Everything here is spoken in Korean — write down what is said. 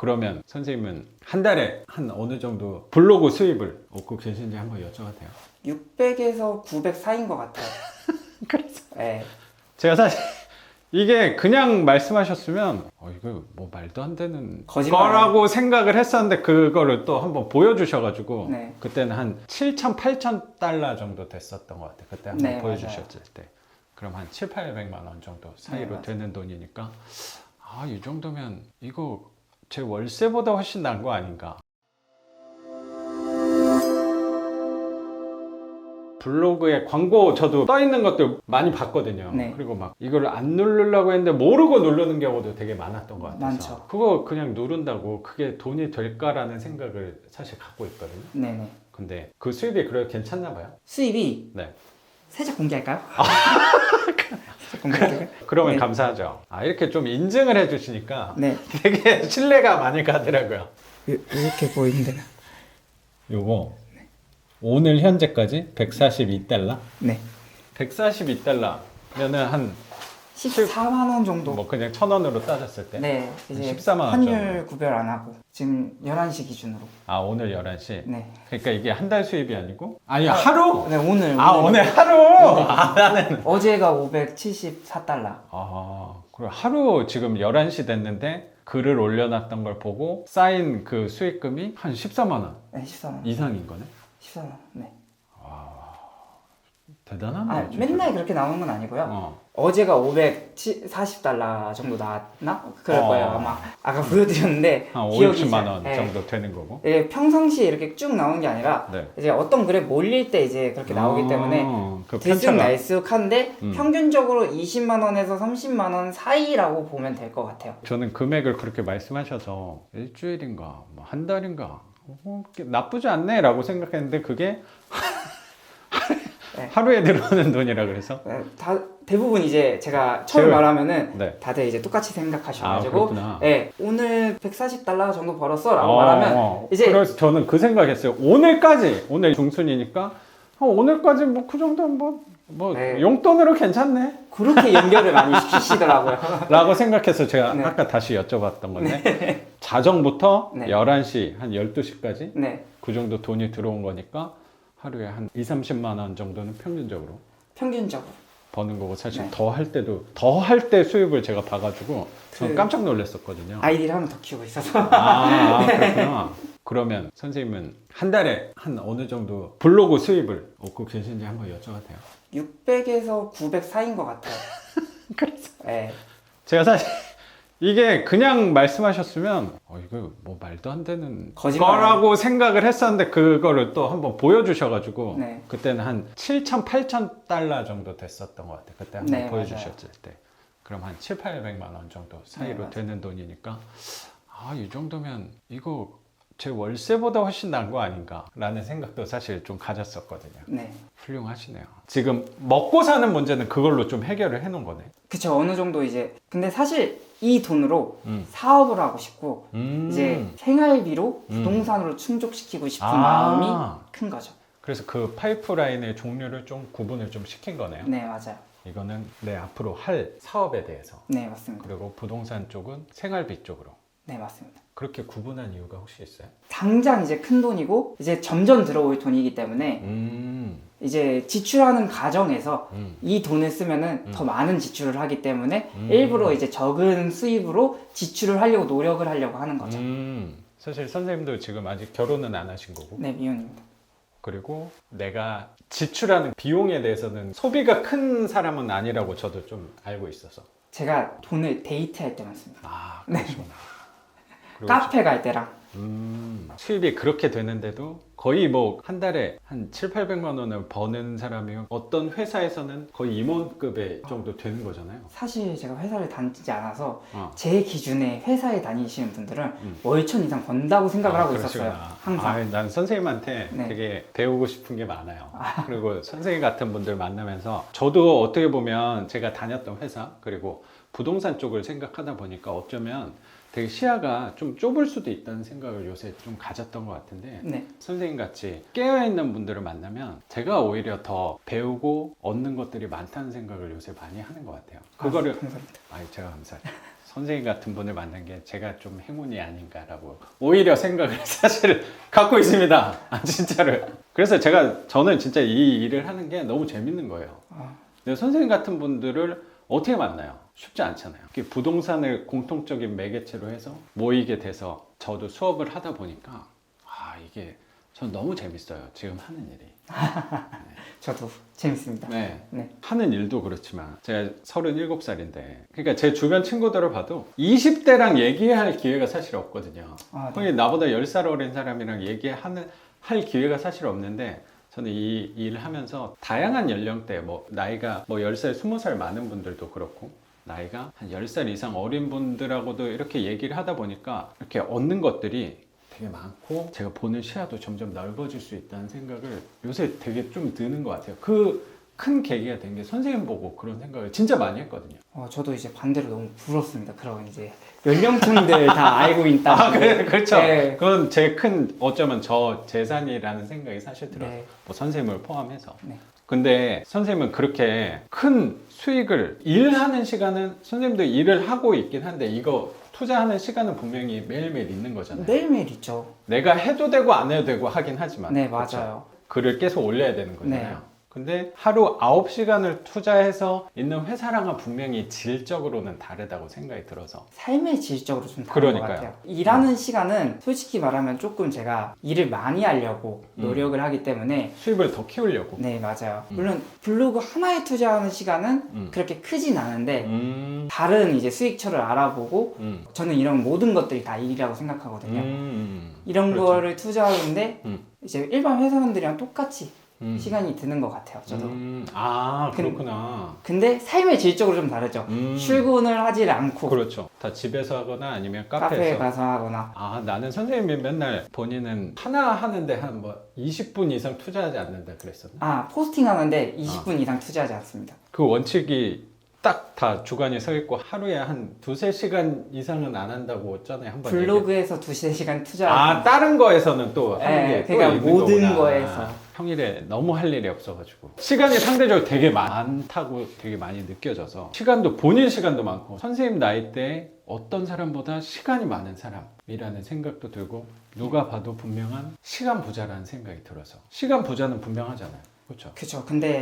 그러면 선생님은 한 달에 한 어느 정도 블로그 수입을 얻고 계신지 한번 여쭤봐도 돼요? 600에서 900 사이인 것 같아요. 그래서 네. 제가 사실 이게 그냥 말씀하셨으면 이거 뭐 말도 안 되는 거짓말. 거라고 생각을 했었는데 그거를 또 한번 보여주셔가지고 네. 그때는 한 7천, 8천 달러 정도 됐었던 것 같아요. 그때 한번 네, 보여주셨을 때. 그럼 한 7, 800만 원 정도 사이로 네, 되는 돈이니까 이 정도면 이거 제 월세보다 훨씬 나은 거 아닌가. 블로그에 광고 저도 떠 있는 것들 많이 봤거든요. 네. 그리고 막 이걸 안 누르려고 했는데 모르고 누르는 경우도 되게 많았던 것 같아서 많죠. 그거 그냥 누른다고 그게 돈이 될까라는 생각을 사실 갖고 있거든요. 네네. 근데 그 수입이 그래도 괜찮나 봐요. 수입이 네. 살짝 공개할까요? 살짝 공개할까요? 그러면 네. 감사하죠. 이렇게 좀 인증을 해주시니까 네. 되게 신뢰가 많이 가더라고요. 이렇게 보이는데. 요거 오늘 현재까지 142달러? 네. 142달러면은 한 14만 원 정도. 뭐 그냥 1,000원으로 따졌을 때? 네. 이제 14만 원 환율 구별 안 하고 지금 11시 기준으로. 오늘 11시? 네. 그러니까 이게 한 달 수입이 아니고? 아니 하루? 네, 오늘. 오늘 하루? 나는 어제가 574달러. 그리고 하루 지금 11시 됐는데 글을 올려놨던 걸 보고 쌓인 그 수익금이 한 14만 원 네, 14만 원. 이상인 거네? 14만 원. 네. 대단하네. 진짜. 맨날 그렇게 나오는 건 아니고요. 어. 어제가 540달러 정도 나왔나? 그럴 어. 거예요. 아마 아까 보여드렸는데 한 5, 기억이 60만 잘- 원 네. 정도 되는 거고. 예, 평상시에 이렇게 쭉 나오는 게 아니라 네. 이제 어떤 글에 몰릴 때 이제 그렇게 나오기 때문에 그 들쑥날쑥한데 음. 평균적으로 20만 원에서 30만 원 사이라고 보면 될 것 같아요. 저는 금액을 그렇게 말씀하셔서 일주일인가 뭐 한 달인가 나쁘지 않네 라고 생각했는데 그게 네. 하루에 들어오는 돈이라 그래서 대부분 이제 제가 처음 제가- 말하면은 네. 다들 이제 똑같이 생각하셔가지고 그렇구나. 예, 오늘 140달러 정도 벌었어라고 말하면 이제 그래서 저는 그 생각했어요. 오늘까지 오늘 중순이니까 오늘까지 뭐 그 정도 뭐 네. 용돈으로 괜찮네 그렇게 연결을 많이 시키시더라고요. 라고 생각해서 제가 네. 아까 다시 여쭤봤던 건데 자정부터 네. 11시 한 12시까지 네, 그 정도 돈이 들어온 거니까 하루에 한 2, 30만 원 정도는 평균적으로 평균적으로. 버는 거고 사실 네. 더 할 때 수입을 제가 봐가지고 저는 깜짝 놀랐었거든요. 아이디를 하나 더 키우고 있어서. 그렇구나. 그러면 선생님은 한 달에 한 어느 정도 블로그 수입을 얻고 계신지 한번 여쭤봐도 돼요? 600에서 900 사이인 것 같아요. 그래서 네. 제가 사실 이게 그냥 말씀하셨으면 이거 뭐 말도 안 되는 거짓말. 거라고 생각을 했었는데 그거를 또 한번 보여주셔가지고 네. 그때는 한 7천, 8천 달러 정도 됐었던 것 같아요. 그때 한번 네, 보여주셨을 때. 그럼 한 7, 800만 원 정도 사이로 맞아요. 되는 돈이니까 이 정도면 이거 제 월세보다 훨씬 나은 거 아닌가 라는 생각도 사실 좀 가졌었거든요. 네. 훌륭하시네요. 지금 먹고 사는 문제는 그걸로 좀 해결을 해놓은 거네. 그쵸, 어느 정도 이제. 근데 사실 이 돈으로 음. 사업을 하고 싶고, 이제 생활비로 음. 부동산으로 충족시키고 싶은 아. 마음이 큰 거죠. 그래서 그 파이프라인의 종류를 좀 구분을 좀 시킨 거네요. 네, 맞아요. 이거는 내 앞으로 할 사업에 대해서 네, 맞습니다. 그리고 부동산 쪽은 생활비 쪽으로 네, 맞습니다. 그렇게 구분한 이유가 혹시 있어요? 당장 이제 큰 돈이고, 이제 점점 들어올 돈이기 때문에, 이제 지출하는 과정에서 이 돈을 쓰면은 더 많은 지출을 하기 때문에 일부러 이제 적은 수입으로 지출을 하려고 노력을 하려고 하는 거죠. 사실 선생님도 지금 아직 결혼은 안 하신 거고 네, 미혼입니다. 그리고 내가 지출하는 비용에 대해서는 소비가 큰 사람은 아니라고 저도 좀 알고 있어서 제가 돈을 데이트할 때만 씁니다. 그러시구나. 그리고 카페 갈 때랑. 수입이 그렇게 되는데도 거의 뭐 한 달에 한 7, 800만 원을 버는 사람이면 어떤 회사에서는 거의 임원급의 정도 되는 거잖아요. 사실 제가 회사를 다니지 않아서 어. 제 기준에 회사에 다니시는 분들은 월천 이상 번다고 생각을 하고 그러시구나. 있었어요. 항상. 난 선생님한테 네. 되게 배우고 싶은 게 많아요. 그리고 선생님 같은 분들 만나면서 저도 어떻게 보면 제가 다녔던 회사 그리고 부동산 쪽을 생각하다 보니까 어쩌면 되게 시야가 좀 좁을 수도 있다는 생각을 요새 좀 가졌던 것 같은데 네. 선생님 같이 깨어있는 분들을 만나면 제가 오히려 더 배우고 얻는 것들이 많다는 생각을 요새 많이 하는 것 같아요. 그거를 감사합니다. 제가 감사해요. 선생님 같은 분을 만난 게 제가 좀 행운이 아닌가라고 오히려 생각을 사실 갖고 있습니다. 아, 진짜로. 그래서 저는 진짜 이 일을 하는 게 너무 재밌는 거예요. 근데 선생님 같은 분들을 어떻게 만나요? 쉽지 않잖아요. 이렇게 부동산을 공통적인 매개체로 해서 모이게 돼서 저도 수업을 하다 보니까 이게 전 너무 재밌어요. 지금 하는 일이. 저도 재밌습니다. 네. 네. 하는 일도 그렇지만 제가 37살인데 그러니까 제 주변 친구들을 봐도 20대랑 얘기할 기회가 사실 없거든요. 네. 거의 나보다 10살 어린 사람이랑 할 기회가 사실 없는데 저는 이 일을 하면서 다양한 연령대 나이가 10살, 20살 많은 분들도 그렇고 나이가 한 10살 이상 어린 분들하고도 이렇게 얘기를 하다 보니까 이렇게 얻는 것들이 되게 많고 제가 보는 시야도 점점 넓어질 수 있다는 생각을 요새 되게 좀 드는 것 같아요. 그 큰 계기가 된 게 선생님 보고 그런 생각을 진짜 많이 했거든요. 저도 이제 반대로 너무 부럽습니다. 그런 이제 연령층들 다 알고 있다. 그렇죠. 네. 그건 제 큰 어쩌면 저 재산이라는 생각이 사실 들어요. 네. 선생님을 포함해서. 네. 근데 선생님은 그렇게 큰 수익을 일하는 시간은 선생님도 일을 하고 있긴 한데 이거 투자하는 시간은 분명히 매일매일 있는 거잖아요. 매일매일 있죠. 내가 해도 되고 안 해도 되고 하긴 하지만. 네, 그렇죠? 맞아요. 글을 계속 올려야 되는 거잖아요. 네. 근데 하루 9시간을 투자해서 있는 회사랑은 분명히 질적으로는 다르다고 생각이 들어서. 삶의 질적으로 좀 다른 것 그러니까요. 같아요. 일하는 시간은 솔직히 말하면 조금 제가 일을 많이 하려고 노력을 하기 때문에 수입을 더 키우려고. 네, 맞아요. 물론 블로그 하나에 투자하는 시간은 그렇게 크진 않은데 다른 이제 수익처를 알아보고 저는 이런 모든 것들이 다 일이라고 생각하거든요. 이런 그렇죠. 거를 투자하는데 이제 일반 회사원들이랑 똑같이 시간이 드는 것 같아요. 저도. 그렇구나. 근데 삶의 질적으로 좀 다르죠. 출근을 하질 않고 그렇죠. 다 집에서 하거나 아니면 카페에 카페에서. 가서 하거나. 나는 선생님이 맨날 본인은 하나 하는데 한 20분 이상 투자하지 않는다 그랬었나? 포스팅 하는데 20분 이상 투자하지 않습니다. 그 원칙이 딱 다 주관이 서 있고 하루에 한 2-3시간 이상은 안 한다고 전에 한번 블로그에서 2-3시간 투자. 다른 거에서는 또 하는 게 또 그러니까 있는 모든 거구나. 거에서. 평일에 너무 할 일이 없어가지고 시간이 상대적으로 되게 많다고 되게 많이 느껴져서 본인 시간도 많고 선생님 나이 때 어떤 사람보다 시간이 많은 사람이라는 생각도 들고 누가 봐도 분명한 시간 부자라는 생각이 들어서 시간 부자는 분명하잖아요. 그렇죠. 그렇죠. 근데